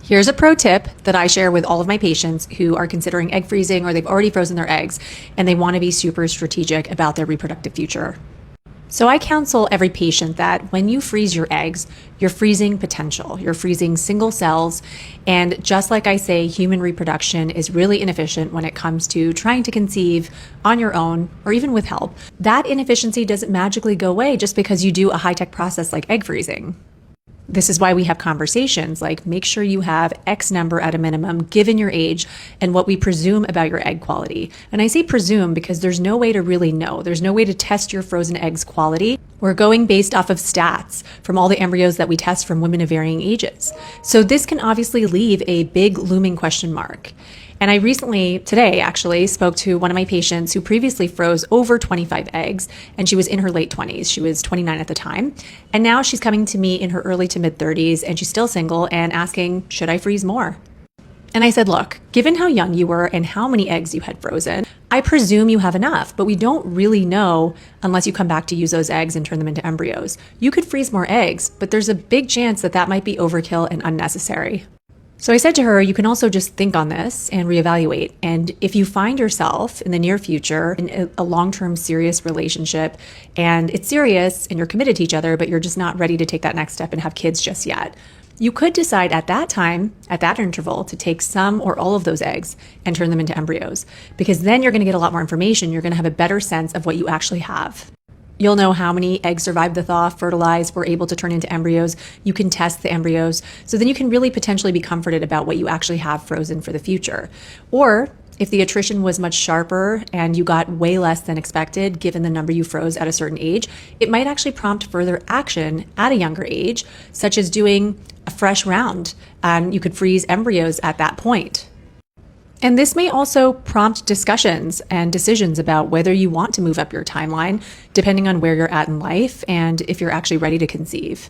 Here's a pro tip that I share with all of my patients who are considering egg freezing or they've already frozen their eggs and they want to be super strategic about their reproductive future. So I counsel every patient that when you freeze your eggs, you're freezing potential, you're freezing single cells. And just like I say, human reproduction is really inefficient when it comes to trying to conceive on your own or even with help. That inefficiency doesn't magically go away just because you do a high-tech process like egg freezing. This is why we have conversations like make sure you have X number at a minimum given your age and what we presume about your egg quality. And I say presume because there's no way to really know. There's no way to test your frozen eggs quality. We're going based off of stats from all the embryos that we test from women of varying ages. So this can obviously leave a big looming question mark. And I recently, today actually, spoke to one of my patients who previously froze over 25 eggs, and she was in her late 20s. She was 29 at the time. And now she's coming to me in her early to mid 30s, and she's still single and asking, should I freeze more? And I said, look, given how young you were and how many eggs you had frozen, I presume you have enough, but we don't really know unless you come back to use those eggs and turn them into embryos. You could freeze more eggs, but there's a big chance that that might be overkill and unnecessary. So I said to her, you can also just think on this and reevaluate. And if you find yourself in the near future in a long-term serious relationship and it's serious and you're committed to each other, but you're just not ready to take that next step and have kids just yet, you could decide at that time, at that interval, to take some or all of those eggs and turn them into embryos, because then you're going to get a lot more information. You're going to have a better sense of what you actually have. You'll know how many eggs survived the thaw, fertilized, were able to turn into embryos. You can test the embryos. So then you can really potentially be comforted about what you actually have frozen for the future. Or if the attrition was much sharper and you got way less than expected, given the number you froze at a certain age, it might actually prompt further action at a younger age, such as doing a fresh round. You could freeze embryos at that point. And this may also prompt discussions and decisions about whether you want to move up your timeline, depending on where you're at in life and if you're actually ready to conceive.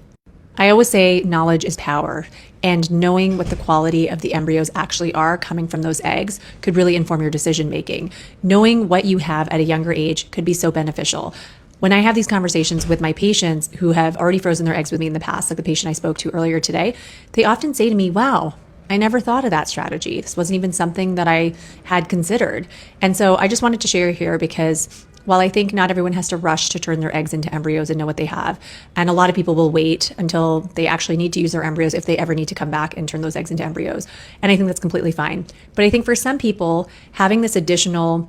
I always say knowledge is power, and knowing what the quality of the embryos actually are coming from those eggs could really inform your decision making. Knowing what you have at a younger age could be so beneficial. When I have these conversations with my patients who have already frozen their eggs with me in the past, like the patient I spoke to earlier today, they often say to me, wow, I never thought of that strategy. This wasn't even something that I had considered. And so I just wanted to share here because while I think not everyone has to rush to turn their eggs into embryos and know what they have, and a lot of people will wait until they actually need to use their embryos if they ever need to come back and turn those eggs into embryos. And I think that's completely fine. But I think for some people, having this additional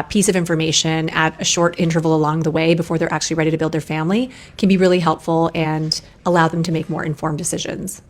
piece of information at a short interval along the way before they're actually ready to build their family can be really helpful and allow them to make more informed decisions.